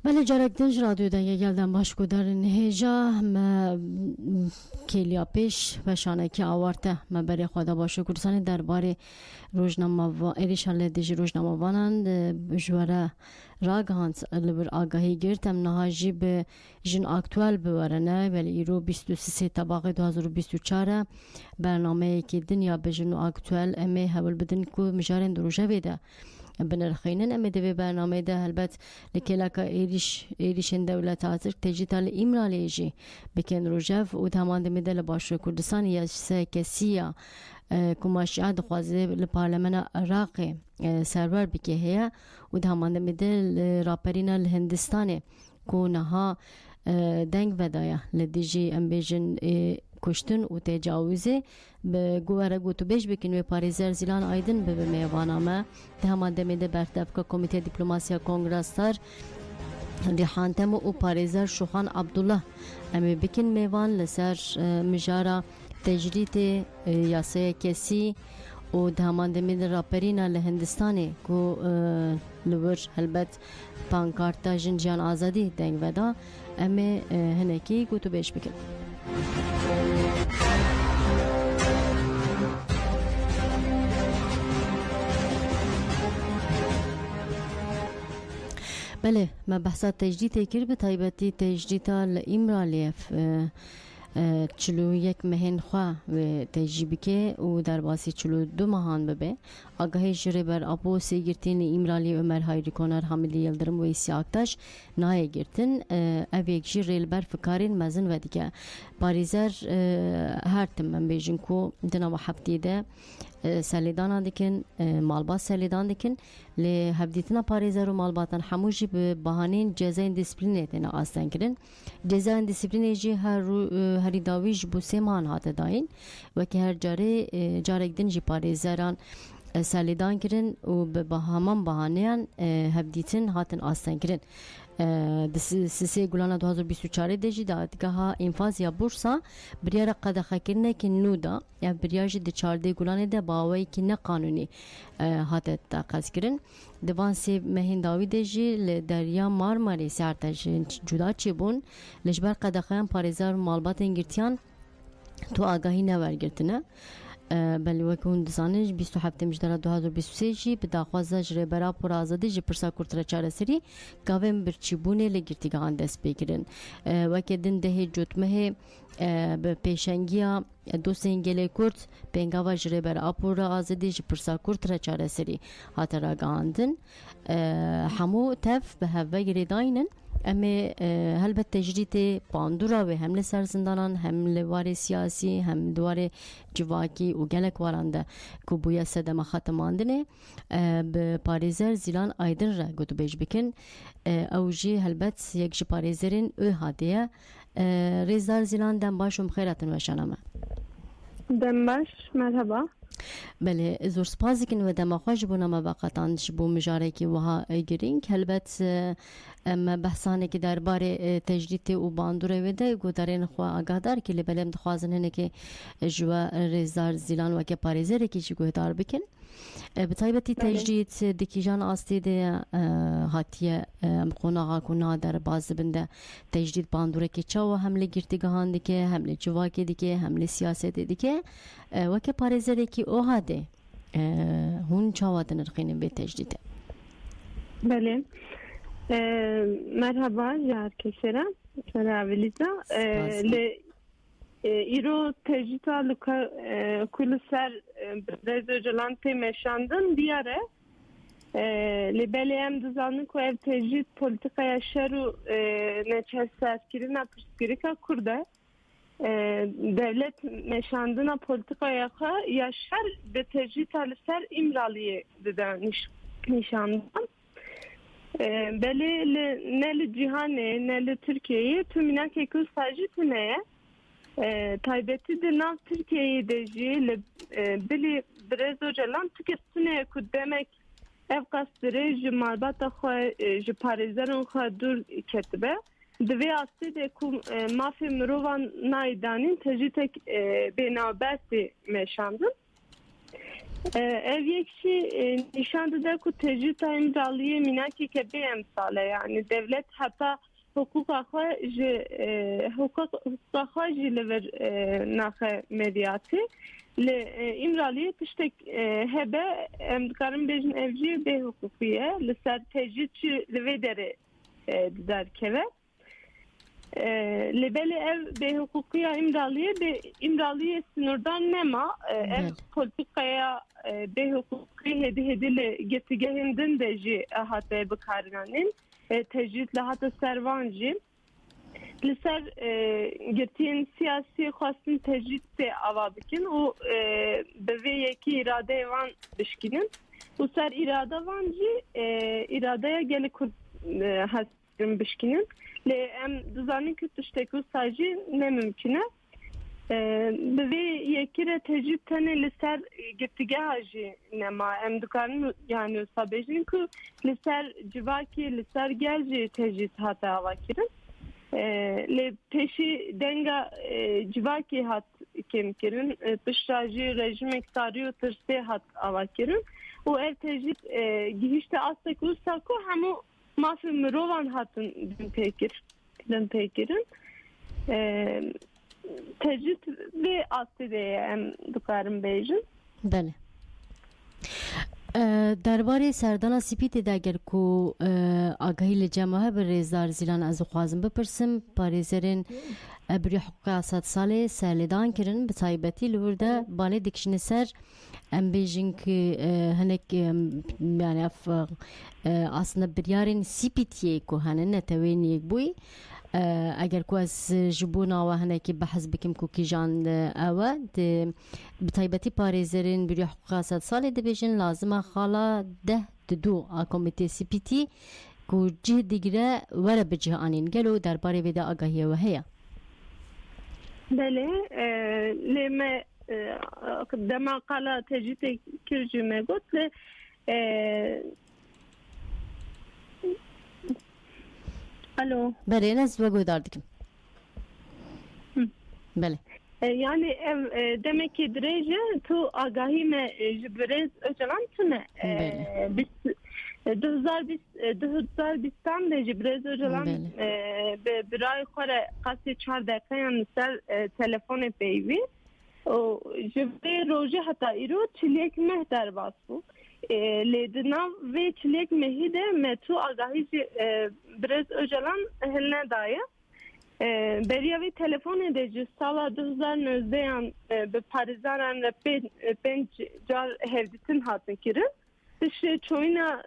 بله جارک دنج رادیو دنگه گلدن باشکو در نهیجا ما کلیا پیش و شانکی آورته ما برای خدا باشه کردستان درباره روزنامه و ایریشان دیجی روزنامه وانند بجواره راگهانس لبر آگاهی گرتم نهاجی به جن اکتوال بورنه ولی ایرو 23 طباق 2024 برنامه که دنیا به جن اکتوال امی حول بدن که مجارن دروجه بیده بنرخینن امی دوی برنامه ده البته لکلاکا ایریشن دولت آزرک تجیتال ایمرالیجی بکن روجف و تمام دمیده لباشو کردستان یا سه کسیه کماشیات خوازه لپارلمان عراق سرور بکه هیا و تمام دمیده راپرین الهندستانه کونها دنگ ودایا لدیجی امبیجن کشتن و تجاوزه به گوهر گوتو بیش بکن و پاریزر زیلان آیدن به میوانامه ده همان دمیده برطرف که کمیته دیپلماسیا کنگرستار ریحانتم و پاریزر شوخان عبدالله امی بکن میوان لسر مجارا تجریت یاسه کسی و ده همان دمیده راپرین لهندستانه که لور هلبت پانکارتا جنجان آزادی دنگ ودا امی هنکی گوتو بیش بکن بله ما بحثات تجدید کرد به تایبتی تجدید الامرالیف چلو یک مهن خواه و تجربه که او در باسی چلو 2 ماهان ببه آگاهی جره بر آبو سیگرتین امرالی عمر هایری کنار حاملی یلدرم و ایسی آکتاش نای گرتن او یک جره بر فکارین مزن و دیگه پاریزر هر تم من بیجن کو دنا و هفته ده سلیدان دکن مالبات سلیدان دکن لی هفدیتنا پاریزر و مالباتن هموجی به بهانه جزای دیسپلینه تنا آستن کردن جزای دیسپلینه جی هری داویج بو سیمان هات داین و که هر جارک دن جی پاریزران سلیدان کردن و به همان بهانه هفدیتن هاتن آستن کردن سیسی گلانه 2024 دیجی دادگاه انفاز یا بورسا بریار قدخه کرنه که نودا یا بریارج دی 14 گلانه ده باوی که نه قانونی هات تاقاز کرن دوان سی مهین داوی دیجی دریا مارماری سرتش جدا چی بون لجبر قدخه پاریزار مالبات انگرتیان تو آگاهی نورگرتنه بله وکون دزانش 27 مجدر 2023 جی به داخوازه جره برا پر آزادی جی پرسا کرتره چاره سری گاویم برچیبونه لگرتیگان دست بگیرن وکه دن ده جوتمه به پیشنگیا دوست انگلی کرد پنگاوا جره برا پر آزادی جی پرسا کرتره چاره سری هاترا گاندن همو تف به هوا گریداینن اما هلبت تجریت باندورا و هم لسر زندانان هم لوار سیاسی هم دوار جواکی و گلک وارنده که بویا سدم ختماندنه به پاریزر زیلان آیدن را گوتو بیش بکن او جی هلبت یک جی پاریزرین او هادیه ریزدار زیلان دم باشم خیرتن وشانمه دم باش مرحبا بله زور سپاسی کن و دم خوش بونم وقتان شبو مجاره که وها گرینگ هلبت بحثانه که درباره تجدید و باندوره وده گودارین خواه آگادار که لبلم دخوازن هنه که جوا ریزدار زیلان و که پاریزره که چی گوهدار بکن بطایبتی تجدید دکیجان آستی ده هاتیه قناغا کنا در باز بنده تجدید باندوره که چاو حمله گرتگاهان دیگه حمله جواکی دیگه حمله سیاست دیگه و که پاریزره که اوها ده هون چاواتن رخینن به تجدیده بله مرحبا جار کسرا راولیزا ایرو تجیتا کل سر رزو جلان پیمشاندن دیاره لیبلی هم دزانن که ev تجید پولیتیکای شر و نچه سرکیری نپرسکیری که کرده devlet meşandına politikaya ya şer ve tecrit alser imraliye de nişandan beli neli cihane neli Türkiye'yi tümüne kekul sadece tüneye taybeti de nav Türkiye'yi de jile beli brezo jalan tüketine ku demek ev kastire jimalbata xwe ji parizerun xwe dur ketbe دوی آستی ده که مافی مروان نایدانین تجیتک بینابستی میشاندن ev yekşi nişan da ku tecrüt imzaliye minaki ke bir emsale yani devlet hatta hukuk akhaji lever nahe medyatı le imraliye tiştek hebe emdkarın bejin evci be hukukiye le ser tecrüt levedere derkeve lebeli ev be hukukiya imraliye sınırdan nema ev politikaya be hukuki hedile getigehinden de ji ahate bıkarganin tecrütle hatta servancı Liser getirin siyasi khasın tecrütte avabikin o beveyeki irade van bişkinin bu ser irade vancı iradeye gele hasım bişkinin le em düzenli kütüşteki sadece ne mümküne beveyeki tecrüttene liser getige hacı nema em dukarın yani sabejin ku liser civaki liser gelci tecrüt hata avakirin le peşi denga civaki hat kemkirin pişracı rejim ektarıyor tırsı hat avakirin o ev tecrüt gihişte astek ustako hamu mafi mirovan hatın dün pekirin tecrüt ve astideye em dukarım bejin. Bele. درباره سردان سپید اگر کو آگاهی لجمعه بر رزدار زیلان از خوازم بپرسم پاریزرین بری حقوق 100 ساله سالدان کرن به تایبتی لورده باله دکشن سر ام بیجین که هنک yani aslında bir yarın sipitiye ko hanen netewini boy اگر کو از جبونا و هنکی بحث بکم کو کی جان اوا به تایبتی پاریزرین بری حقوق 100 ساله ده بیجن لازمه خالا ده دو کمیته سپیتی کو جه دیگره وره بجه آنین گلو درباره ویده آگاهی و هیا بله لما دما قال تجيت كرجمه قلت له الو بله ناس وگو داردکم بله yani demek ki derece tu agahî me ji birêz öçelan tune biz 2020 de ji birêz öçelan be birayê xwe re qasî 4 deqeyan ser telefonê peyvî o ji vê rojê heta îro çilek meh derbas bû lê di nav vê çilek mehî de me tu agahî jî birêz öçelan hiline daye beriya vê telefonê de ji sala 2019 yan bi parêzaran re pênc car hevdîtin hatin kirin tişê çoyîna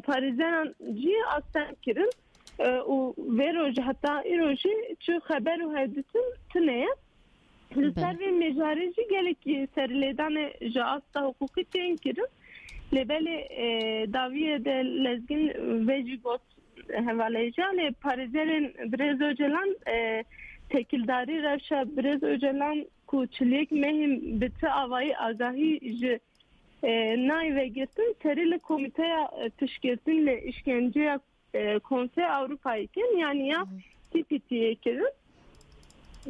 parêzaran cî astem kirin û vê rojê heta îro jî çi xeber û hevdîtin tune ye li ser vê mêjarê jî gelekî serlêdanê ji asta hukukî tên kirin lêbelê daviyê de lezgin vê jî got hevalêja lê parêzerên Birêz Öcalan tekildarî rewşa Birêz Öcalan ku çilêk mehîm bi ti avayî agahî ji nayê vegirtin serî li komîteya tişkirtin lê işkenceya Konsey Avrupayê kirin yani ya TPT'ye kirin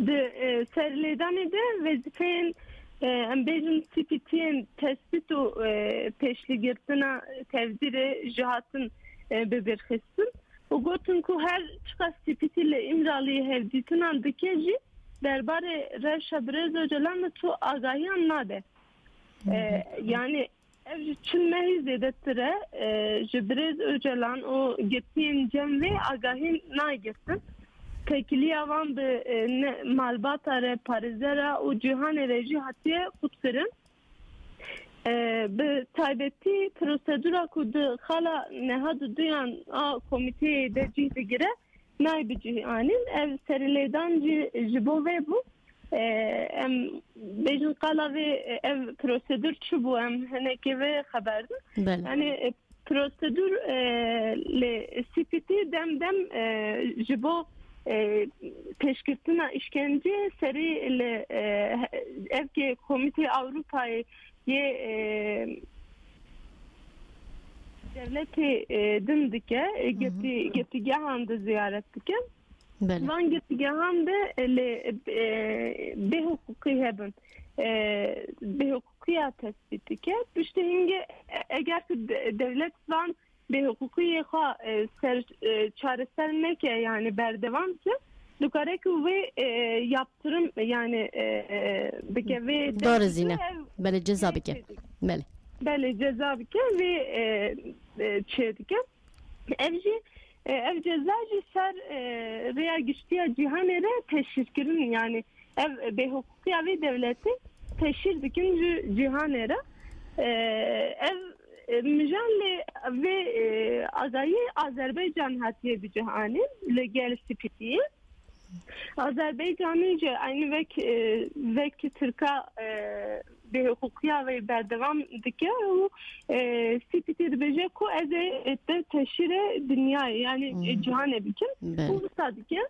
di serlêdanê de wezîfeyên em bêjin TPT'yên tespît û pêşligirtina tevzîrê ji hatin bibirxistin û gotin ku her çiqa stîpîtî li imraliyê hevdîtinan dike jî derbarê rewşa Birêz Öcalan de tu agahiyan nade yani ev ji çin mehî zêdetir e ji Birêz Öcalan û girtiyên cem vê agahî nagirtin tekiliya wan bi malbata re parêzera û cîhanê re jî hatiye xutkirin bi taybetî prosedura ku di xala neha duyan a komîteyê de cih digire nayê bicîhanîn ev serîlêdan jî ji bo vê bû em bêjin qala vê ev prosedür çi bû em hinekî vê xeberdin yani prosedür lê sipîtî demdem ji bo teşkirtina işkence serî li evkê Komîtê Avrupayê ye devletê din dike girtîgehan de ziyaret dike van girtîgehan de lê bê hukukî hebin bê hukuk hukukiya tespit dike. İşte hinge eğer ki devlet van be hukukiye xwa çareser neke yani berdevamse dukarek ve yaptırım yani bike ve doğru zine. Böyle ceza bike. Böyle. Böyle ceza bike ve çedike. Evci ev cezacı ser reya giştiya cihanere teşhir kirin yani ev be hukukiya ve devleti teşhir dikin cihanere ev müjalle ve azayı Azerbaycan hatiye bir cihani legal sipitiye Azerbaycan'ınca aynı vek Türk'a be hukukiya ve berdevam dike o sipiti beje ko eze teşhire dünya yani cihane bikin bu sadike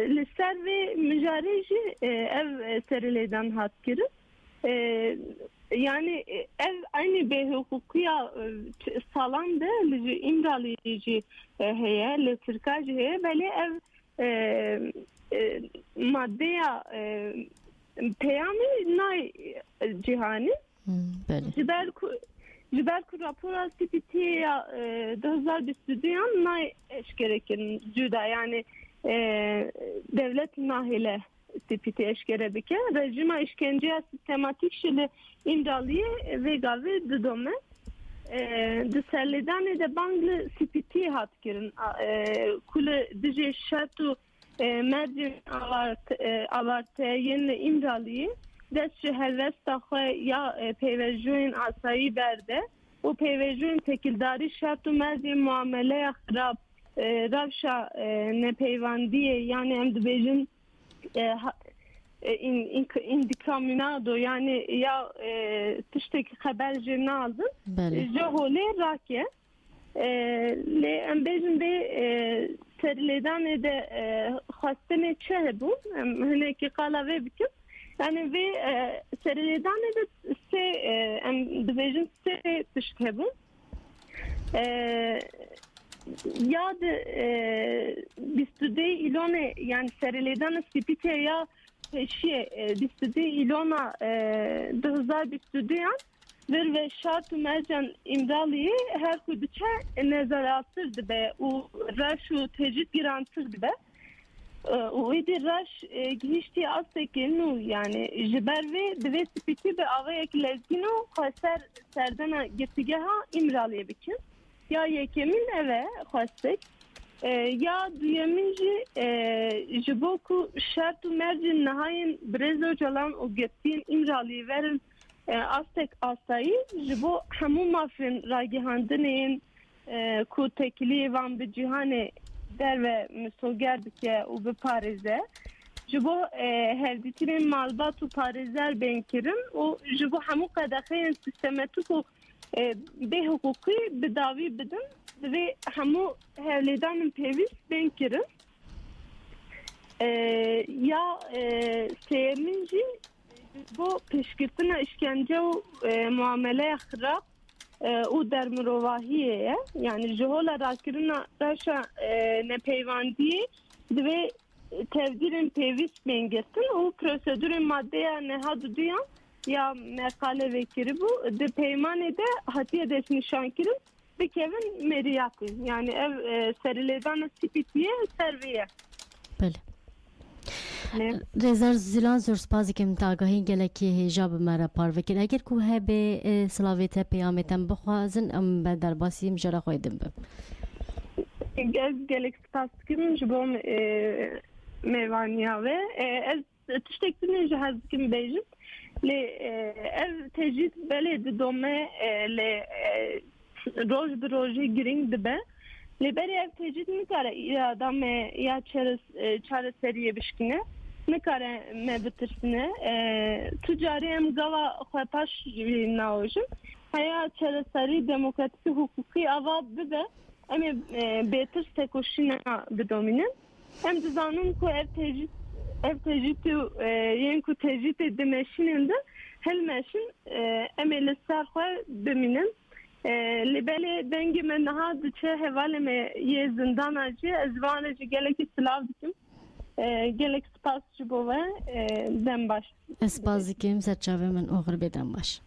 liser ve müjareci ev serileden hatkirin yani ev aynı be hukukiya salan da imralayıcı heye le Türkacı heye böyle ev maddeye peyami nay cihani Jiber ku rapora sipitiye 2022 nay eşkerekin cüda yani devlet nahile tipiti eşkere bike rejima işkenceye sistematik şili imdaliye ve gavi dıdome Diserledane de banglı sipiti hatkirin kule dije şartu mercin avarte yeni imdaliye destçi hevesta xwe ya peyvejûyên asayî berde û peyvejûyên tekildari şart û mezên muameleya xirab rewşa nepeyvandiyê yani em dibêjin indikaminado yani ya tiştekî xeber jê naldin ji holê rake lê em bêjin vê serlêdanê de xwestinê çi hebûn em hinekî qala vê bikin yani ve serlêdanê de sê em dibêjin sê tişt hebûn ya de bistudê îlonê yani serlêdana spîtê ya peşiye bistudê îlona 2022 vir ve şart û mercan imdaliyê her ku diçe nezaratir dibe û reş û tecrid girantir dibe û wê de reş gihîştî astekê nû yani ji ber vê divê spîtî bi avayekî lezgîn û xweser serdana girtîgeha imraliyê bikin ya yekemîn ev e xwestek ya duyemin ji bo ku şert û mercên nihayên birêz calan û girtiyên imraliyê verin astek asayî ji bo hemû mafên ragihandinên ku tekiliyê van bi cîhanê derve misoger bike û biparêze ji bo hevdîtînên malbat û parêzer bên kirin û ji bo hemû qedexeyên sistematik û bê hukukî bi dawî bidin divê hemû hevlêdanên pêwîst bên kirin ya sêmin jî bo pêşgirtina işkence û muameleya xirab û dermirovahiyê ye yani ji hola rakirina reşa nepeyvandiyê divê tevdîrên pêwîst bên girtin û prosedûrên maddeya neha duyan ya meqale vekiri bu de peymanê de hatiye destnîşankirin bikevin meriyakîn yani ev serilêdana spîtiye serviye. Bele. Rêzer zilan zor spas dikim te agahî gelekî hêja bi me re parvekin eger ku hebe silavê te peyamê te bixwazin em be derbasî mijara xwe din bim. Ez gelek spas dikim ji bo mêvaniya ve ez tiştek din ji hez dikim bêjim lê ev tecrid belê didome lê roj bi rojê giring dibe lê berê ev tecrid nikare irada me ya çareseriyê bişkine nikare me bitirsine tu carî em gava xwe paş jî naojin heya çareserî demokratîk hukukî ava bibe em ê bêtir tekoşîna bidomînin em dizanin ku ev tecrid yên ku tecrid dimeşînin de hilmeşin em ê li ser xwe bimînin li belê dengê me niha diçe hevalê me yê zindana jî ez vanê jî gelekî silav dikim gelek spas ji bo ve dem baş. Ez dikim serçavê min oxir bê dem baş.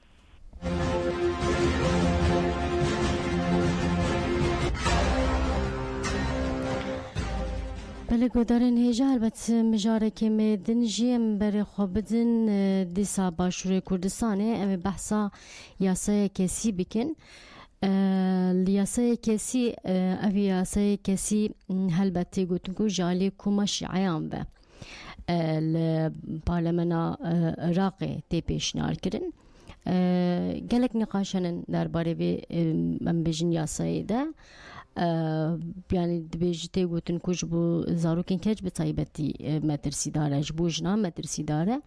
بله گودارن هیجا البته مجارکه میدن جیم بر خوابدن دیسا باشور کردستانه امی بحثا یاسای کسی بکن یاسای کسی اوی یاسای کسی هلبته گوتن کو جالی کمش عیام به پارلمانا عراقی تی پیشنهاد کردن گلک نقاشنن درباره من بجن یاسای ده yani dibêjî gotin ku ji bo zarokên keç bi taybetî metirsîdar e ji bo jinan metirsîdar e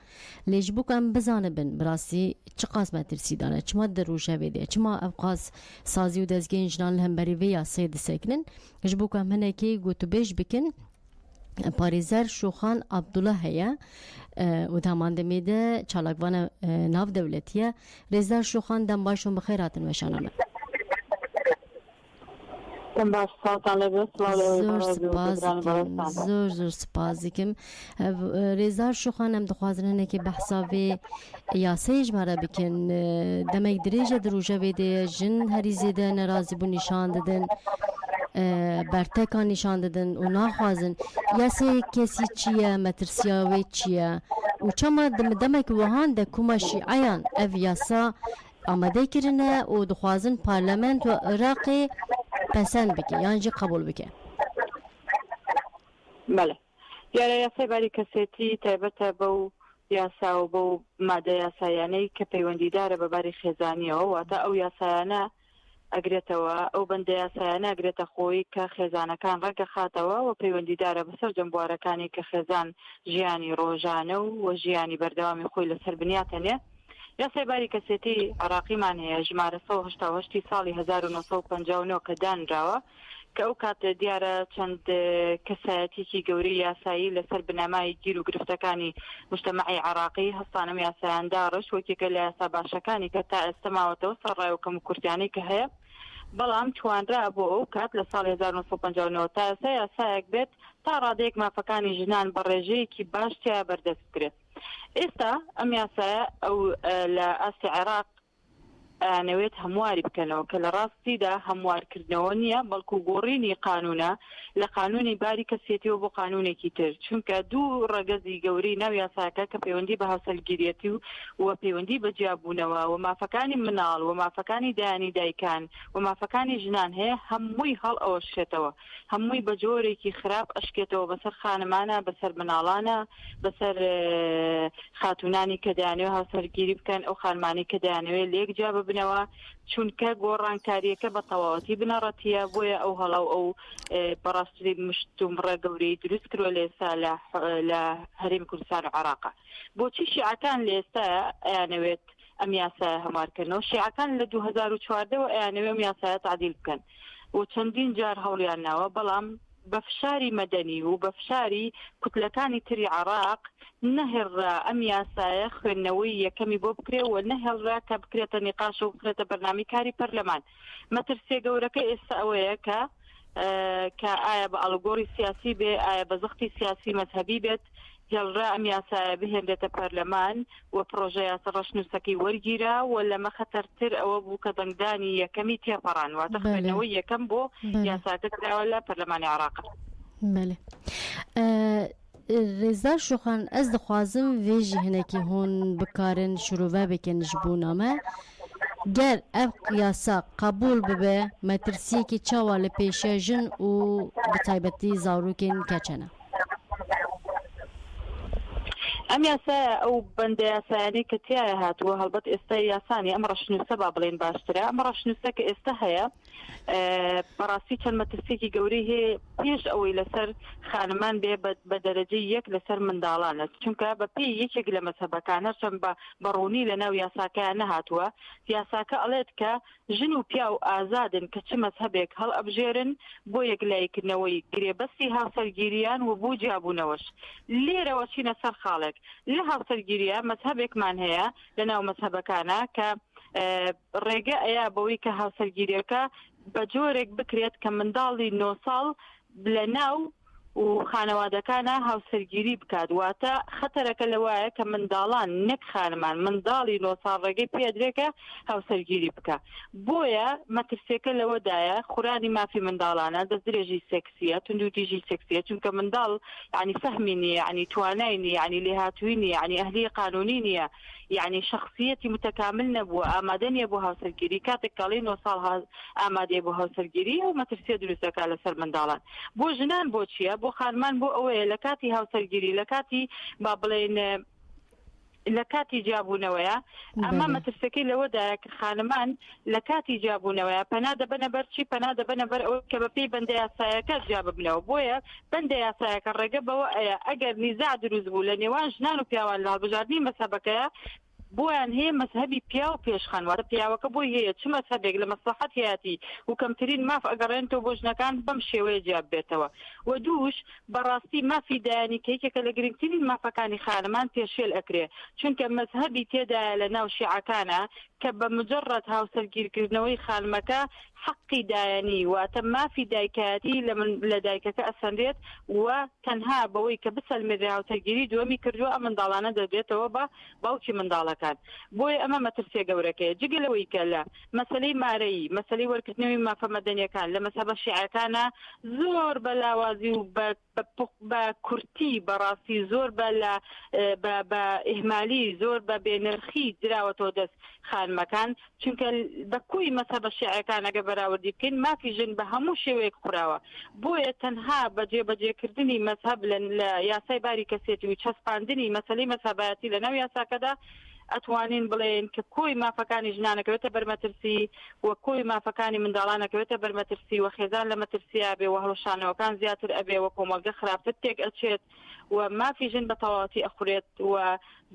lê ji bo ku em bizanibin bi rastî çi qas metirsîdar e çima di rojevê de çima ev qas sazî û dezgehên jinan li hemberî vê yasayê disekinin ji bo ku em hinekî gotûbêj bikin Parêzer Şoxan Abdullah heye û demandemê de çalakvana navdewletî Rêzer Şoxan dem baş û bi xêr hatin weşana me. زۆر سپاس dikim Rêzar Şoxan em dixwazin hinekî behsa vê yasayê ji me re bikin demek dirêj e di rojevê de jin herî zêde nerazî bû nîşan didin bertekan nîşan didin û naxwazin yasayê kesî çi ye metirsiya wê çi ye û çema demek wihan de kuma şîeyan ev yasa amade kirine û dixwazin parlamento Iraqê پسند بکه یعنی جی قبول بکه بله یعنی یاسای باری کسیتی تایبەتە بەو یاسا و بەو مادە یاسایانەی کە پەیوەندیدارە بە باری خێزانیەوە واتە ئەو یاسایانە ئەگرێتەوە ئەو بەندە یاسایانە ئەگرێتە خۆی کە خێزانەکان ڕەگە خاتەوە و پەیوەندیدارە بەسەر جەمبوارەکانی کە خێزان ژیانی ڕۆژانە و ژیانی بەردەوامی خۆی لەسەر بنیاتەنێ یاسای باری کەسێتی عراقیمان هەیە ژمارە 188 ساڵی 1959 کە دانراوە کە ئەو کات دیارە چەند کەسایەتێکی گەورەی یاسایی لەسەر بنەمای گیر و گرفتەکانی مجتەمەعی عراقی هەستانەم یاسایاندا ڕەش وەکێکە لە یاسا باشەکانی کە تا ئێستا ماوەتەوە سەرڕایەوەکەم و کورتیانەی کە هەیە بەڵام توانرا بۆ ئەو کات لە ساڵی 1959 تا ئێستا یاسایەک بێت تا ڕادەیەک مافەکانی ژنان بە ڕێژەیەکی باش تیا بەردەست بکرێت ئێستا ئەم یاسایە ئەو لە ئاستی عێراق نەوێت هەمواری بکەنەوە کە لە ڕاستیدا هەموارکردنەوە نییە بەڵکو گۆڕینی قانونە لە قانونی باری کەسێتیەوە بۆ قانونێکی تر چونکە دوو ڕەگەزی گەوری ناو یاساکە کە پەیوەندی بە هاوسەرگیریەتی و پەیوەندی بە جیاببوونەوە و مافەکانی مناڵ و مافەکانی دایانی دایکان و مافەکانی ژنان هەیە هەمووی هەڵ ئەوەشێتەوە هەمووی بە جۆرێکی خراپ ئەشکێتەوە بەسەر خانمانە بەسەر مناڵانە بەسەر خاتونانی کە دایانەوێ هاوسەرگیری بکەن ئەو خانمانی کە دایانەوێت لێک جا بنەوە چونکە گۆڕانکاریەکە بە تەواوەتی بنەڕەتیە بۆیە ئەو هەڵاو ئەو بەڕاستی مشتومڕە گەورەی دروست کردووە لە ئێستا لە هەرێمی کوردستان و عێراق بۆچی شیعەکان لە ئێستا ئەیانەوێت ئەم یاسایە هەموارکردنەوە شیعەکان لە 2014 ئەیانەوێت ئەم یاسایە تعدیل بکەن و چەندین جار هەوڵیان ناوە بەڵام بە فشاری مەدەنی و بە فشاری کوتلەکانی تری عێراق نەهێڕا ئەم یاسایە خوێندنەوەی یەکەمی بۆ بکرێ و نەهێڵرا کە بکرێتە نیقاش و بکرێتە بەرنامی کاری پەرلەمان مەترسیە گەورەکە ئێستا ئەوەیە کە ئایا بە ئەڵگۆڕی سیاسی بێ ئایا بە زەختی سیاسی مەذهبی بێت هێڵرا ئەم یاسایە بهێنرێتە پەرلەمان و پرۆژە یاسا ڕەشنووسەکەی وەرگیرا و لەمە خەتەرتر ئەوە بوو کە دەنگدانی یەکەمی تێپەڕان واتە خوێندنەوەی یەکەم بۆ یاساکە کراوە لە پەرلەمانی عێراق. بله Rêzar Şoxan ez dixwazim vê jî hinekî hûn bikarin şirûve bikin ji bo me ger ev yasa qebûl bibe metirsiyekî çawa li pêşiya jin û bi taybetî zarokên keçene ئەم یاسایە ئەو بەندە یاسایانەی کە تایە هاتووە هەڵبەت ئێستا یاسانی ئەم ڕەشنووسە با بڵێن باشترە ئەم ڕەشنووسە کە ئێستا هەیە بەڕاستی چەند مەترسێکی گەورەی هەیە پێش ئەوەی لەسەر خانمان بێ بە دەرەجەی یەک لەسەر منداڵانە چونکە بە پێی یەکێک لە مەذهبەکانە چەند بە ڕوونی لە ناو یاساکەیان نەهاتووە یاساکە ئەڵێت کە ژن و پیا و ئازادن کە چه مەذهبێک هەڵ ئەبژێرن بۆ یەکلایکردنەوەی گرێبەستی هاوسەرگیریان و بۆ جیابوونەوەش لێرەوە چینە سەر خاڵێک لە هاوسەرگیریە مەذهبێکمان هەیە لە ناو مەذهبەکانە کە ڕێگە ئەیە بەوەی کە هاوسەرگیریەکە بە جۆرێک بکرێت کە منداڵی 9 ساڵ لە ناو و خانەوادەکانە هاوسەرگیری بکات واتە خەتەرەکە لەوایە کە منداڵان نەک خانمان منداڵی 9 ساڵ ڕێگەی پێدرێکە هاوسەرگیری بکە بۆیە مەترسێکە لەوەدایە خورانی مافی منداڵانە دەستدرێژی سێکسیە توندوتیژی سێکسیە چونکە منداڵ ینی فەهمی نیە ینی توانای نیە ینی لێهاتووی نیە ینی ئەهلی قانونی نیە يعني شخصيتي متكامل نبوة آمادني أبو هاوسرگيري كاتك قالي 9 سال آمادي أبو هاوسرگيري وما ترسي دروسك على سر مندالان بو جنان بو چيا بو خانمان بو أوي لكاتي هاوسرگيري لكاتي بابلين لكاتي جابونەوەیە ئەمە مەترسەکەی لەوەدایە کە خانمان لەکاتی جابونەوەیە پەنا دەبەنە بەر چی پەنا دەبەنە بەر ئەوە کە بەپێی بەندە یاسایەکە جا ببنەوە بۆیە بەندە یاسایەکە ڕێگە بەوە ئەیە ئەگەر نیزاع دروست بوو لە نێوان ژنان و پیاوان لە هەڵبژاردننی مەسەبەکەیە بۆیان هەیە مەذهبی پیا و پێشخان واتە پیاوەکە بۆی هەیە چ مەذهبێک لە مەسلحەت هەیەتی و کەمترین ماف ئەگەڕێنەوە بۆ ژنەکان بەم شێوەیە جیاب بێتەوە و دووش بەڕاستی مافی دایانی کەیکێکە لە گرنگترین مافەکانی خانمان پێشێل ئەکرێ چونکە مەذهبی تێدایە لە ناو شیعەکانە کە بە مجرد هاوسەرگیرکردنەوەی خانمەکە حقی دایانی واتە مافی دایکایەتی لە دایکەکە ئەسەندرێت و تەنها بەوەی کە بسەلمێرێ هاوسەرگیری دووەمی کردووە ئەم منداڵانە دەبێتەوە بە باوکی منداڵەکان بۆیە ئەمە مەترسێ گەورەکەیە جگەلەوەی کە لە مەسەلەی مارەیی مەسەلەی وەرگرتنەوەی مافە مەدەنیەکان لە مەسەبە شیعەکانە زۆر بە لاوازی و بە کورتی بەڕاستی زۆر بە ئیهمالی زۆر بە بێنرخی دراوەتەوە دەست خانمەکان چونکە بە کوی مەسەبە شیعەکان ئەگە بەراوردی بکەین مافی ژن بە هەموو شێوەیەک خوراوە بۆیە تەنها بەجێبەجێکردنی مەذهب لە یاسای باری کەسێتی و چەسپاندنی مەسەلەی مەسابەتی لە ناو یاساکەدا ئەتوانین بڵێن کە کۆی مافەکانی ژنانەکەوێتە بەرمەترسی و کۆی مافەکانی منداڵانەکەوێتە بەرمەترسی و خێزان لە مەترسیە بێ و هەڵۆشانەوەکان زیاتر ئەبێ و کۆمەلگە خراپتر تێک ئەچێت و مافی ژن بە تەواوەتی ئەخورێت و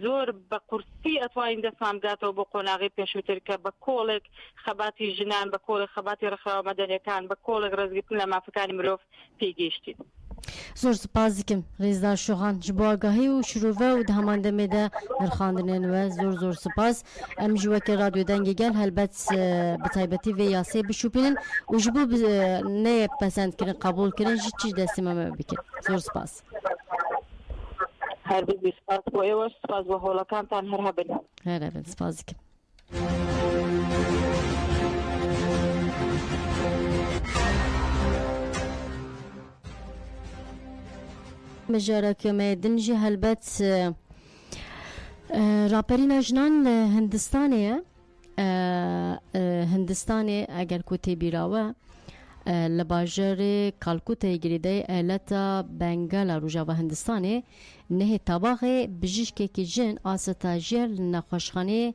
زۆر بە قورسی ئەتوانین دەستمان بگاتەوە بۆ قۆناغی پێشووتر کە بە کۆڵێک خەباتی ژنان بە کۆڵێک خەباتی ڕخراوە مەدەنیەکان بە کۆڵێک ڕێزگرتن لە مافەکانی مرۆڤ پێگەیشتین. زۆر سپاس دکم ڕێزدار شوغان ji bo agahî û şirove û di heman demê de nirxandinên we zor spas em ji wekî radyo dengê gel helbet bi taybetî vê yasê bişûpînin û ji bo neyê pesendkirin qebûlkirin ji çi destê me bikin zor spas هەر بێ سپاس بۆ ئێوە سپاس بۆ هەوڵەکانتان هەر هەبن هەر هەبن سپاس دکم مجارەکە دنجی هەلبەت راپەرینە ژنان لە هندستانەیە هندستانê eger ku tê bîrawe li bajarê Kalkutayê girêdayê eyaleta Bengala Rojava Hindistanê nehê tabaxê bijîşkekî jin a stajyer li nexweşxaneyê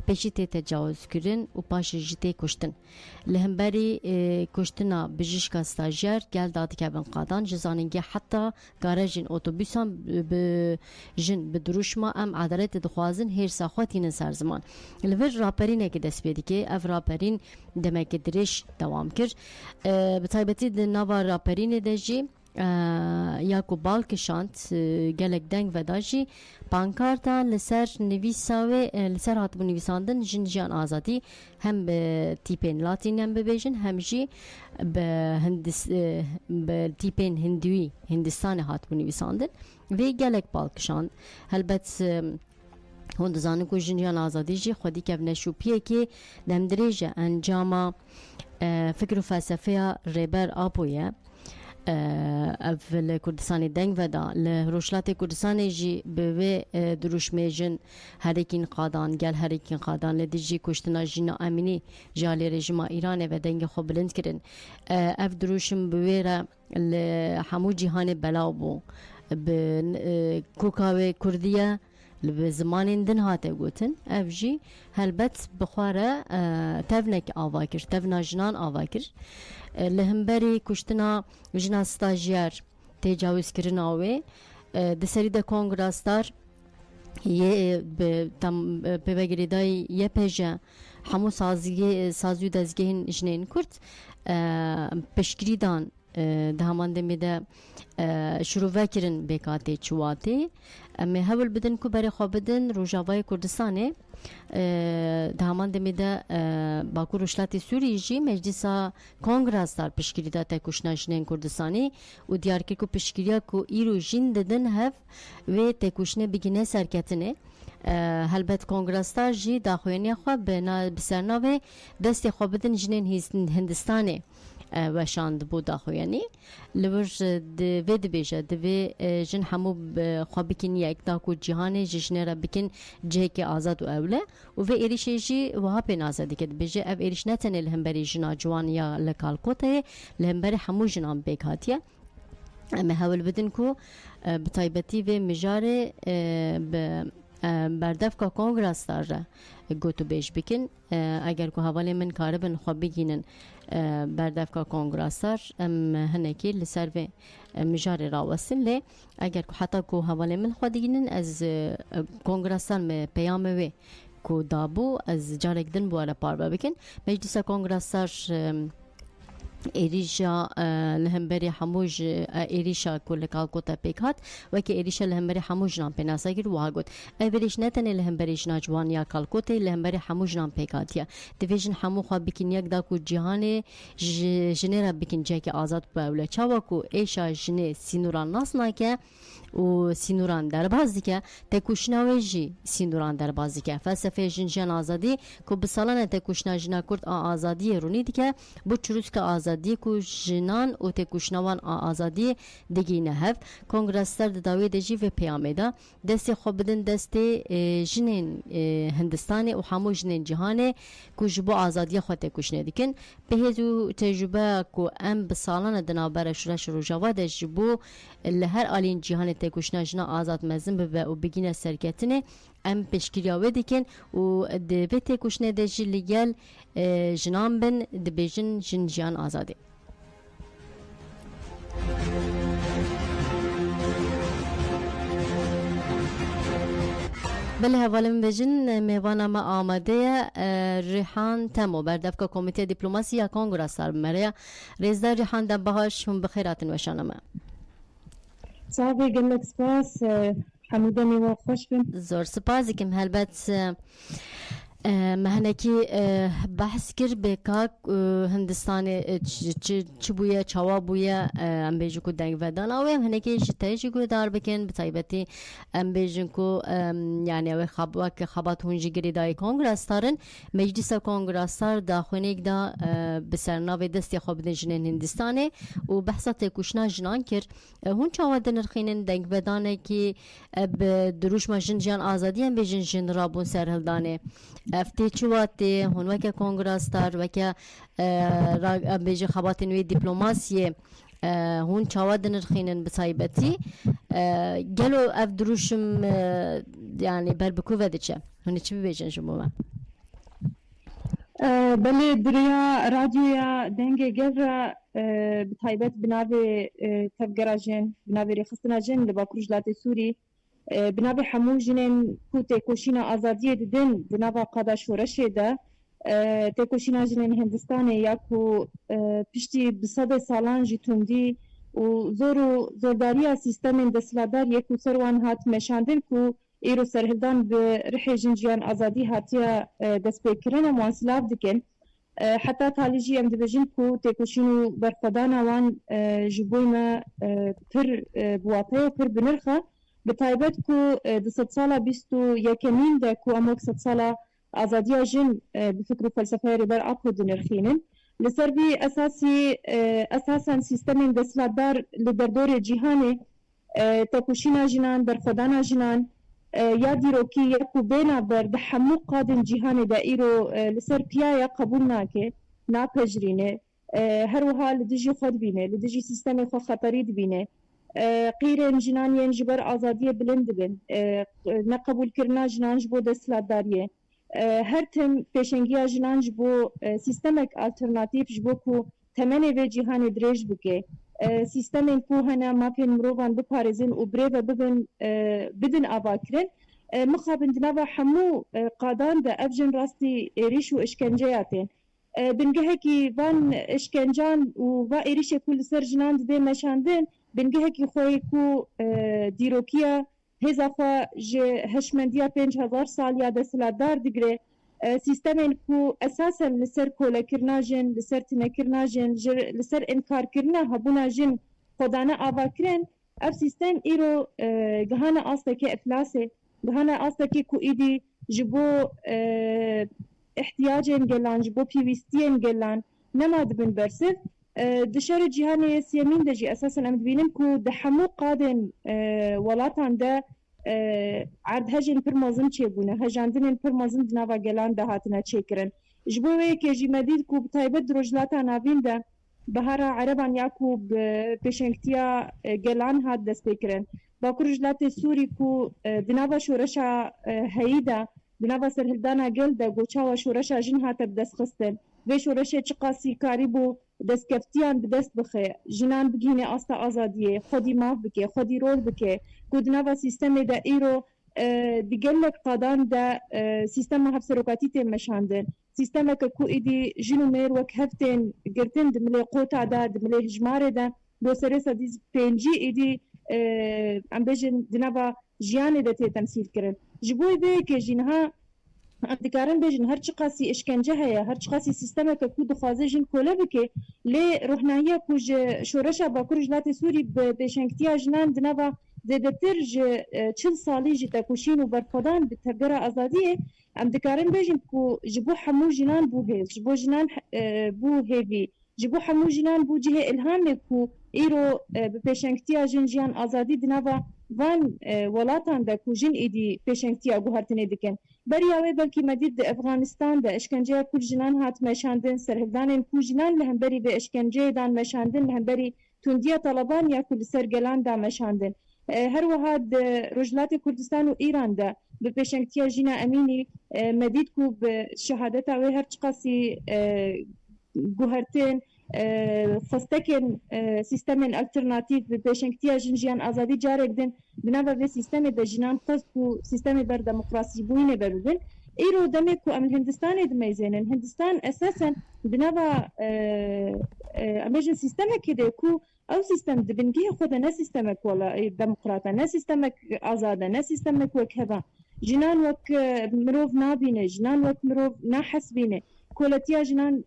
pêşî tê tecawuz kirin û paşê jî tê kuştin. Li hemberî kuştina bijîşka stajyer gel dadikevin qadan ji zanîngehê heta garejên otobûsan jin bi duruşma em edaletê dixwazin hêrsa xwe tînin ser ziman. Li vir raperînekê dest pê dike ev raperîn demekî dirêj dewam kir. Bi taybetî di nava raperînê de jî Yakub Balkişant gelek deng veda jî pankarta li ser nivîsa wê li ser hatibû nivîsandin jin jiyan azadî hem bi tîpên latînen bibêjin hem jî bi tîpên hindûî Hindistanê hatibû nivîsandin vê gelek balkişand helbet hûn dizanin ku jin jiyan azadî jî xwedî kevne şûpiyekê demdirêje encama fikr û felsefeya rêber Apoye ev li Kurdistanê deng veda li Rojhilatê Kurdistanê jî bi vê duruşmê jin herekîn qadan gel herekîn qadan li dijî kuştina Jîna Emînî ji alê rejima Îranê ve dengê xwe bilind kirin ev duruşum bi wê re li hemû cîhanê belav bû bi koka wê Kurdiye li bi zimanên din hate gotin ev jî helbet bi xwe re tevnek ava kir tevna jinan ava kir li hemberî kuştina jina stajyer tecawuzkirina wê di serî de kongrasdar yê pêvegirêdayî YPJ hemû sazî û dezgehên jinên Kurd piştgirî dan دهمان دمیده شروع وکرن بکاتی چواتی اما هول بدن کو برای خواب بدن روجاوای کردستانه دهمان دمیده باکو روشلاتی سوریه جی مجلسا کنگراس دار پشکری دا تکوشنا جنین کردستانی و دیار که کو پشکریا کو ایرو جین ددن هف و تکوشنه بگینه سرکتنه هلبت کنگراستار جی داخوینی خواب بسرناوه دستی خواب بدن جنین هندستانه و شاند بود داخویانی لورج دوید بیجه دوی جن همو خواب بکن یک داکو جهان جشنه را بکن جه که آزاد و اوله و وی ایریشه جی وها پین آزادی که بیجه او ایریش نتنه لهمبری جنا جوان یا لکالکوته لهمبری همو جنان بیک هاتیه اما هول بدن کو بطایبتی و مجاره بردف که کنگراس داره گوتو بیش بکن اگر که حوالی من کاربن خواب بگینن بردف که کنگراس دار هنکی لسر و مجاره راوستن لی اگر که حتی که حوالی من خواب بگینن از کنگراس دار پیامه و که دابو از جارک دن بواره پاربا بکن مجلس کنگراس دار ایریشا لهمبری حموج ایریشا کل کالکوتا پیکات و که ایریشا لهمبری حموج نام پناسا گیر واگود ایریش نتنه لهمبری جناجوان یا کالکوتا لهمبری حموج نام پیکاتیا دیویژن حمو خواب بکن یک دا کو جهان جنرا بکن جه که آزاد باوله چاوا کو ایشا جنه سینوران ناس ناکه و سینوران در بازی که تکوشناوی جی سینوران در بازی که فلسفه جن آزادی کو بسالانه تکوشنا جنا کرد آزادی رونی دیگه بو چروس که آزادی کو جنان و تکوشنوان آزادی دیگه نه هف کنگرستر داوی دجی و پیامده دستی خوب بدن دستی جنین هندستانی و همو جنین جهانی کو جبو آزادی خود تکوشنه دیکن به هزو تجربه کو ام بسالانه دنابر شورش روجاوا دجبو لهر آلین جهان تکوشنا جنا آزاد مزن به و بگینه سرکتنه ام پشکریاوه دیکن و دوی تکوشنه دجی لگل جنان بن دبیجن جن جان آزاده بله حوالم بجن میوانا ما آماده ریحان تمو بردفکا کمیته دیپلماسی یا کنگراس سر بمریا رزدار ریحان دم بهاش هم بخیراتن وشانما صافي قلت سپاس حمودني وخوش بن زور سپاس کم هلبت مهنکی بحث کر بکاک هندستان چی بویا چوا بویا ام بیجو کو دنگ ودان او مهنکی جتایجی کو دار بکن بتایبتی ام بیجن کو یعنی او خبات هونجی گری دای کنگراس دارن مجلس کنگراس دار داخونیک دا بسرناوی دستی خوب دنجنین هندستانه و بحثات کوشنا جنان کر هون چوا دنرخینن دنگ ودانه کی بدروش ماشین جان آزادی ام بیجن جن رابون سرهلدانه افتی چواتی هون وکه کنگراس دار وکه بیجی خبات نوی دیپلماسی هون چاواد نرخینن بسایبتی گلو اف دروشم یعنی بر بکو وده چه هونی چی بیجن شما بله دریا رادیویا دنگ گذر بتایبت بنابه تفگراجن بنابه ریخستناجن لباکروجلات سوری بنابه همو جنین کو تکوشینا آزادی ددن بنابه قادا شورشه ده تکوشینا جنین هندستانه یا کو پشتی بصد سالان جتوندی و زورداریا سیستم دسلادار یکو سروان هات مشاندن کو ایرو سرهدان به رحی جنجیان آزادی هاتیا دست بکرن موانسلاف دکن حتی تالیجی ام دبجن کو تکوشینو برخدانا وان جبوینا پر بواطه پر بنرخه بتایبت کو دست سالا بیستو یکمین ده کو اموک ست سالا آزادی جن بفکر فلسفه ربر آپو دنرخینن لسر بی اساسا سیستم دسلادار لدردور جیهانه تکوشینا جنان برخدانا جنان یا دیروکی یا کو بینا بر ده همو قادن جیهان دائیرو لسر پیایا قبول ناکه ناپجرینه هر وها لدجی خود بینه لدجی سیستم خود خطری بینه قیرن جنان ین جبر آزادی بلند بین نقبول کرنا جنان جبو دستلاتداریه هر تم پیشنگیا جنان جبو سیستمک آلترناتیف جبو کو تمنه و جیهان دریج بکه سیستم کو هنا ماپین مروان بپارزن و بریو بدن آباکرن مخابن دنابا همو قادان دا افجن راستی ریش و اشکنجیاتین بنگهکی وان اشکنجان و ایریش کل سر جنان ده مشاندن بنگهکی خوی کو دیروکیا هزافا جه هشمندیا 5000 سال یا دستلاتدار دگره سیستمین کو اساسا لسر کوله کرنا جن لسر تنه کرنا جن لسر انکار کرنا هبونا جن خدانه آوا کرن اف سیستم ایرو گهانه آستا که افلاسه گهانه آستا که کو ایدی جبو احتیاجين جلان جبو بيويستين جلان نما دبن برسف دشار جهاني سيامين دجي اساسا ام دبينم كو دحمو قادن ولاتان ده عرض هجين برمازن چيبونه هجاندن برمازن دناوا جلان ده هاتنا چيكرن جبو ويكي جي مديد كو بتايبت دروجلاتا نابين ده بهارا عربان ياكو بشنكتيا جلان هات دست بكرن باكو رجلات سوري كو دناوا شورشا هيدا بنابا سرهلدانا گل ده گوچاوا شورشا جن هاته بدست خستن و شورشه چقاسی کاری بو دست کفتیان بدست بخه جنان بگینه آستا آزادیه خودی ماف بکه خودی رول بکه کودناوا سیستم ده ایرو دیگلک قادان ده سیستم هفسروکاتی تیم مشاندن سیستم که کو ایدی جنو میر وک هفتن گرتن دملی قوتا ده دملی هجماره ده دو سرسا دیز پینجی ایدی ام بجن دناوا جیانه ده تی تمثیل کرن جبوی به که جنها اندکارن بجن هر چقاسی اشکنجه هیا هر چقاسی سیستم که کو دخوازه جن کوله بکه لی روحناهی کوج شورشا باکور جلات سوری بشنگتیا جنان دنوا زیدتر 40 سالی جی تکوشین و برخودان به تبگر آزادیه اندکارن بجن کو جبو حمو جنان بو هیز جبو جنان بو هیوی جبو حمو جنان بو جه الهام کو ایرو بپیشنگتیا جن جیان آزادی دنوا وان ولاتان ده کو جن ایدی پیشنگتیا گوهرتنه دکن بریاوی بلکی مدید افغانستان ده اشکنجه کل جنان هات مشاندن سرهدانن کو جنان لهمبری به اشکنجه دان مشاندن لهمبری توندیا طالبان یا کل سرگلان دا مشاندن هر وهاد رجلات کردستان و ایران ده به پیشنگتیا جینا امینی مدید کو به شهادتا و هر چقاسی گوهرتن خستکن سیستمن الټرناتیو به پیشنگتیا جنجیان آزادی جارک دن بنابر به سیستم به جنان خست کو سیستم بر دموکراسی بوینه ببن ایرو دمه کو ام هندستان دمیزنن هندستان اساسا بنابر امیجن سیستم که ده کو او سیستم دبنگی خود نه سیستم کولا دموکراتا نه سیستم آزاده نه سیستم کو کبا جنان وک مروف نابینه جنان وک مروف نحسبینه کولتیا جنان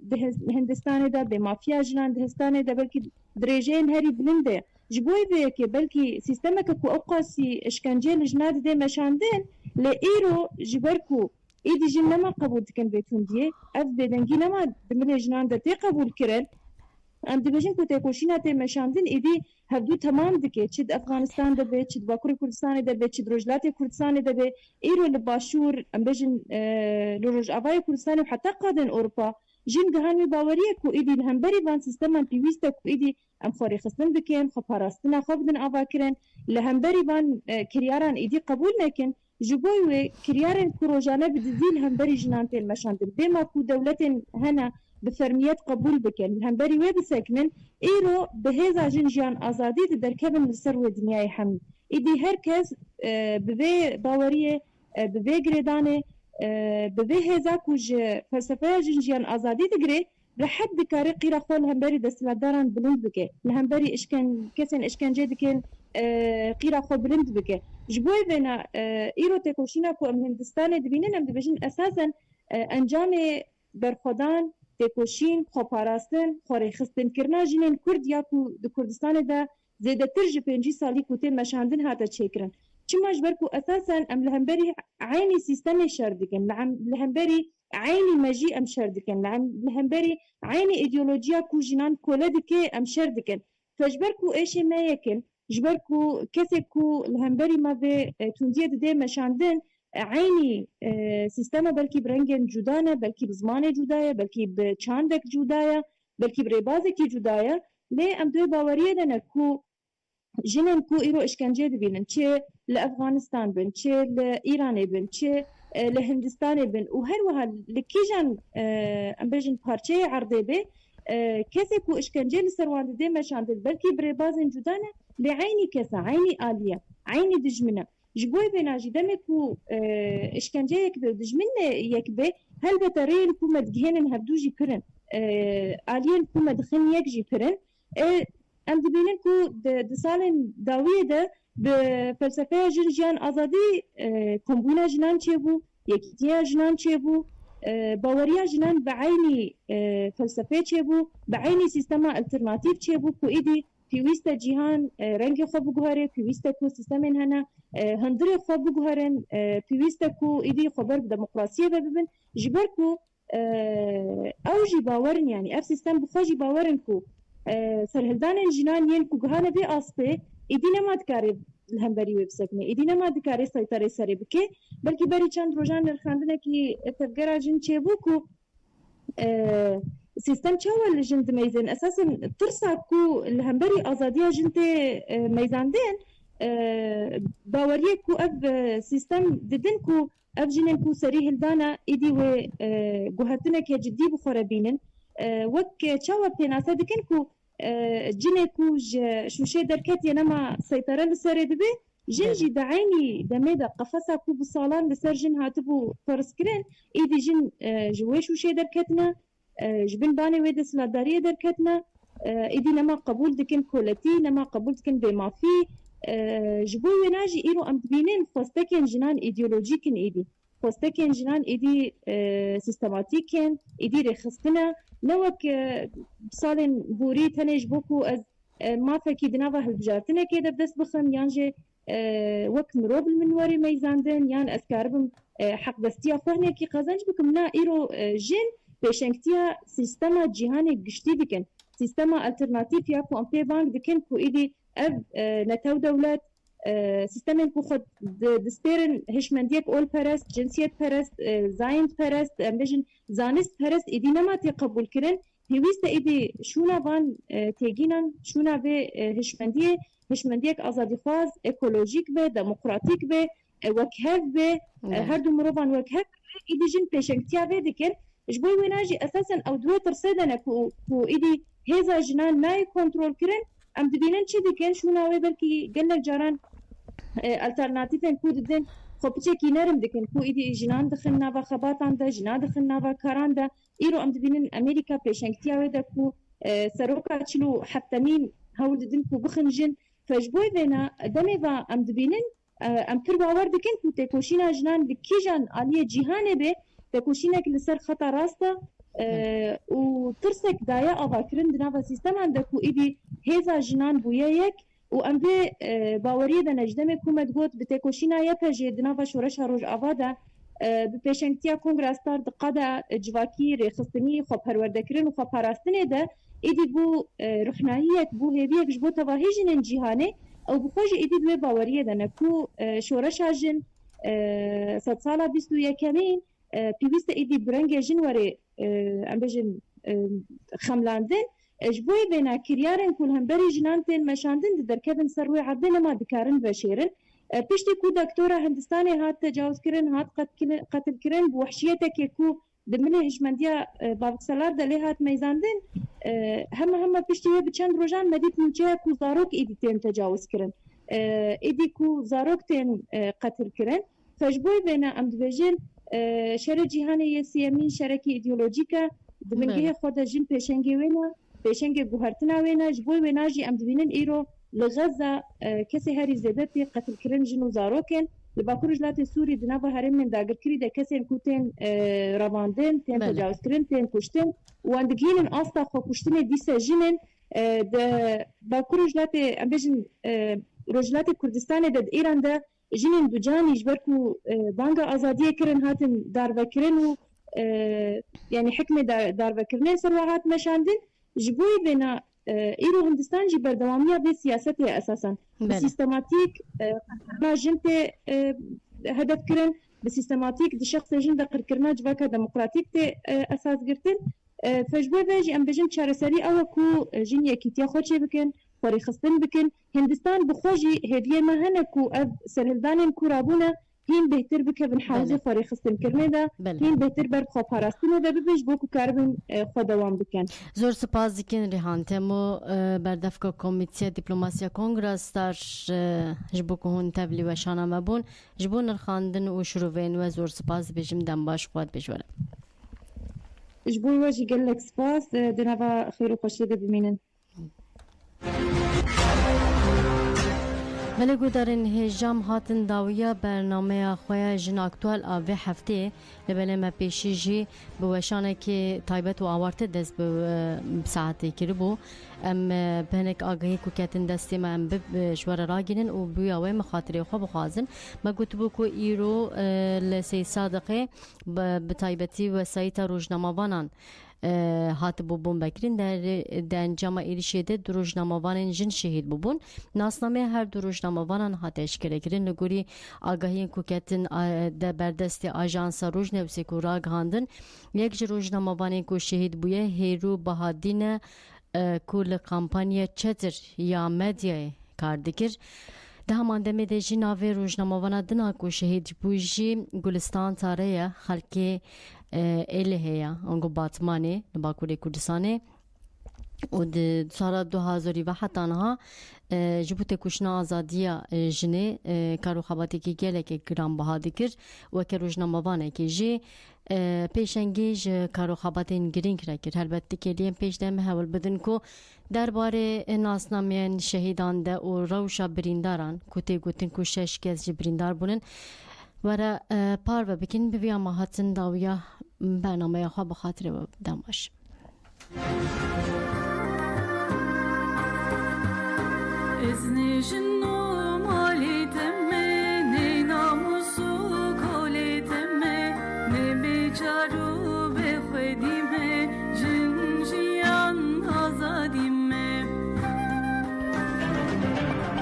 هندستان ده به مافیا جنان هندستان ده بلکی درجین هری بلنده جبوی به که بلکی سیستم که کو اوقاسی اشکنجه لجناد ده مشاندن ل ایرو جبرکو ایدی جن نما قبول کن بیتون دیه اف بدنگی نما دمل جنان ده تی قبول کرن ام دبجن کو تکوشینا تی مشاندن ایدی هفدو تمام دکه چید افغانستان ده به چید باکور کردستان ده به چید رجلات کردستان ده به ایرو لباشور ام بجن لروج آوای کردستان و حتی قادن اروپا جن گهانوی باوریه کو ایدی لهمبری وان سیستم ام پیویسته کو ایدی ام خوری خستن بکن خب پاراستنا خوب دن آوا کرن لهمبری وان کریاران ایدی قبول نکن جبوی و کریارن کروجانه بدزیل همبری جنان تیل مشاندن بما کو دولت هنا بفرمیت قبول بکن همبری وی بسکنن ایرو به هزا جنجان آزادی در کبن لسر و دنیای حمد ایدی هر کس به باوریه به گردانه به هزا کوج فلسفه جنجان آزادی دگره لحد دکاره قیرا خول همبری دستلداران بلند بکه لهمبری کسین اشکنجه دکن قیرا خول بلند بکه جبوی بنا ایرو تکوشینا کو ام هندستان دبینن ام دبیجن اساسا انجام برخودان تکوشین خوپاراستن خوری خستن کرنا جنین کرد یا کو د کردستان ده زیده ترج 5 سالی کوته مشاندن هاتا چیکرن چما جبر کو اساسا ام لهمبری عینی سیستم شردکن لهمبری عینی مجی ام شردکن لهمبری عینی ایدئولوژیا کو جنان کولدکه ام شردکن فجبر کو ایش ما یکن جبر کو کسی کو لهمبری ما به توندیه ده مشاندن عینی سیستم بلکی برنگن جدانه بلکی بزمان جدایه بلکی بچاندک جدایه بلکی بریبازه کی جدایه لی ام دوی باوریه دنه کو جنن کو ایرو اشکنجه دبینن چه لافغانستان بن چه لایران بن چه لهندستان بن و هر وها لکیجان ام بجن پارچه عرضه به کسی کو اشکنجه لسروان ده مشاندل بلکی بریبازن جدانه لعینی کسا عینی آلیه عینی دجمنه جبوی بناجی دمه کو اشکنجه یک به دجمنه یک به هل بترین کو مدگهنن هبدوجی کرن آلین کو مدخن یک جی پرن ام دبینن کو د سالن داویه ده به فلسفه جن آزادی کمبونا جنان چه بو یکیتیا جنان چه بو باوریا جنان بعینی فلسفه چه بو بعینی سیستم الترناتیو چه بو کو ایدی پیوست جهان رنگ خوب بگوهره پیوست کو سیستم هنه هندر خوب بگوهرن پیوست کو ایدی خبر دموکراسی ببین جبر کو او جی باورن یعنی اف سیستم بخوجی باورن کو سرهلدان جنان ين كوغانا بي اسبي ايدينا ما دكاري الهمبري ويب سكني ايدينا ما دكاري سيطري سري بكي بلكي بري چند روجان الخاندنا كي تفجرا جن چيبوكو سيستم چاول جن ميزان اساسا ترسا كو الهمبري ازاديا جنت ميزاندين باوريه كو اف سيستم ددن كو اف جنن كو سري هلدانا ايدي و جوهتنا كي جدي بخربينن وك چاوا پیناسه دکن کو جنه کو شوشه درکت ینما سیطره لسره دبی جن جی دعینی دمه دا قفصه کو بسالان لسر جن هاتبو فرسکرین ایدی جن جوه شوشه درکتنا جبن بانه وید سلاداریه درکتنا ایدی نما قبول دکن کولتی نما قبول دکن بمافی جبوی وناجی ایرو امدبینین فستکن جنان ایدئولوژیکن ایدی فستکن جنان ایدی سیستماتیکن ایدی رخصتنا نوک سالن بوری تنش بوکو از ما فکی دناوه هلبجارتنه که دست بخم یانجه وک مروب المنوری میزاندن یان از کاربم حق دستیا فهنه که قازنج بکم نا ایرو جن پیشنگتیا سیستم جهان گشتی دکن سیستم الترناتیف یا کو امپی بانک دکن کو ایدی اف نتاو دولت سیستمین کو خود دستیرن هشمندیک اول پرست جنسیت پرست زاین پرست امبیجن زانست پرست ایدی نماتی قبول کرن هیویست ایدی شونا وان تیگینن شونا به هشمندیک آزادی خواز اکولوژیک به دموکراتیک به وکهف به هر دو مروان وکهف ایدی جن پیشنگتیا به دکن جبوی ویناجی اساسا او دوی ترسیدنه کو ایدی هیزا جنان نای کنترول کرن ام دبینن چی دکن شونا وی بلکی گلک جاران الترناتیفن کو ددن خب چه کی نرم دکن کو ایدی جنان دخن ناوا خباتان ده جنا دخن ناوا کاران ده ایرو ام دبینن امریکا پیشنگتیا وی ده کو سروکا چلو حتمین هول ددن کو بخنجن فجبوی وینا دمی و ام دبینن ام پر باور دکن کو تکوشینا جنان دکیجان آلیه جیهانه به تکوشینا که لسر خطا راسته و ترسك دايا أفكرن دنا سيستم عندك وإيدي هذا جنان بويا يك وأم في باورية دنجدمي كومت قوت بتكوشينا يبهجي دنا وشورش هروج أفادا بپیشنگتیا کنگرستار دقادا جواکی رخصتنی خو پروردکرین و خو پاراستنه ده ایدی بو رخناییت بو هیویک جبو تواهیجن جیهانه او بخوش ایدی دوی باوریه ده نکو شورش هاجن صد سالا بیستو یکمین پیویست ایدی برنگ جنواری ام بجن خملاندن جبوی بنا کریارن کل هم بری جنانتین مشاندن در کبن سروی عدن ما دکارن بشیرن پشتی کو دکتورا هندستانی هات تجاوز کرن هات قتل کرن بوحشیتك کو دمنه هشمندیا بابکسالار دلی هات میزاندن هم پشتی بچند روزان مدید منچه کو زاروک ایدی تین تجاوز کرن ایدی کو زاروک تین قتل کرن فجبوی بنا ام دبجن شر جهانی سیامین شرکی ایدئولوژیکا دمنگه خود جن پیشنگی وینا پیشنگ گوهرتنا وینا جبوی وینا جی ام دبینن ایرو لغزة كسي هاري زيدتي قتل كرن جنو زاروكن لباكور جلاتي سوري دنابا هارم من داقر كري دا كسي نكوتين رواندين تين تجاوز كرن تين كشتن واندقينن أصلا خو كشتن ديسا جنن دا باكور جلاتي أمبجن رجلاتي كردستان دا إيران دا جنن دو جاني جبركو بانغا أزادية كرن هاتن داربا كرن يعني حكمة داربا كرن سرواهات مشاندن جبوي بنا ایرو هندستان جی بردوامیه به سیاست اساساً سیستماتیک قرنا جنت هدف کرن به سیستماتیک د شخص جن د قرنا جواکا دموکراتیک ته اساس گرتن فجبه بيجي ام بجن چارسری او کو جن یکیتیا خوچه بکن خوري خستن بکن هندستان بخوجي هدیه ما هنکو اف سرهلدان کورابونه هین بهتر بکه بن حوزه خوري خستن کرنه ده هین بهتر بر خو پاراستنه ده ببیش بوکو کاربن خو دوام بکن زور سپاس دیکن ریحان تمو بردفکا کمیته دیپلماسیا کنگرس در جبو که هون تبلی و شانه مبون جبو نرخاندن و شروعین و زور سپاس بجم دنباش خواد بجوره ji bo we jî gelek spas di nava xêr û xweşiyê de bimînin. Mele gudarên hêjam hatin dawiya bernameya xwe ya jin aktual a vê hefteyê li belê me pêşî jî bi weşanekê taybet û awarte dest bi saetê kiribû. Em bi hinek agahî ku ketin destê me em ji we re ragînin û bûya wê me xatirê xwe bixwazin. Me gotibû ku îro li sê sadiqê bi taybetî wesayîta rojnamavanan hatibû bombekirin di encama êrişê de du rojnamavanên jin şehîd bûbûn. Nasnameya her du rojnamavanan hat eşkerekirin li gorî agahiyên ku ketin de berdestê ajansa Rojnewsê ku ragihandin. Yek ji rojnamavanên ku şehîd bûye Hêrû Bahadîn e ku li kampanya Çetir ya medyayê kar dikir. Di heman demê de jî navê rojnamavana dina ku şehîd bû jî Gulistan Tare ye xelkê êlê heye ango Batmanê li Bakurê Kurdistanê û di sala 2007 niha ji bo têkoşina azadiya jinê karûxebatekî gelekê giranbiha dikir weke rojnamavanekê jî pêşengî ji karûxebatên girîng re kir. Helbet dikêliyên pêş de em hewl bidin ku derbarê nasnameyên şehîdan de û rewşa birîndaran ku tê gotin ku 6 kes jî birîndar bûnin were parve bikin bi vîya me hatin dawiya bernameya xwe bi xatirê we demaş.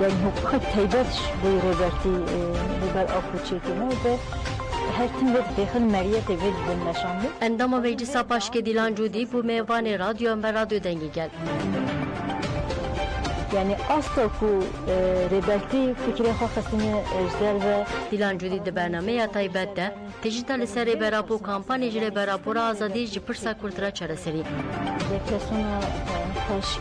Yani hukuk taybet bu Robert'i Robert Akuçekine ve her tim ve fehn meriyet ve bunlaşandı. Endama meclisa başke Dilan Cudi bu mevane radyo ve radyo dengi gel. Yani asla ku Robert'i fikre xasını ejder ve Dilan Cudi de bernameya taybet de dijital seri berapo kampanyacı berapora azadi ji pirsa kurtira çareseri. Depresyona karşı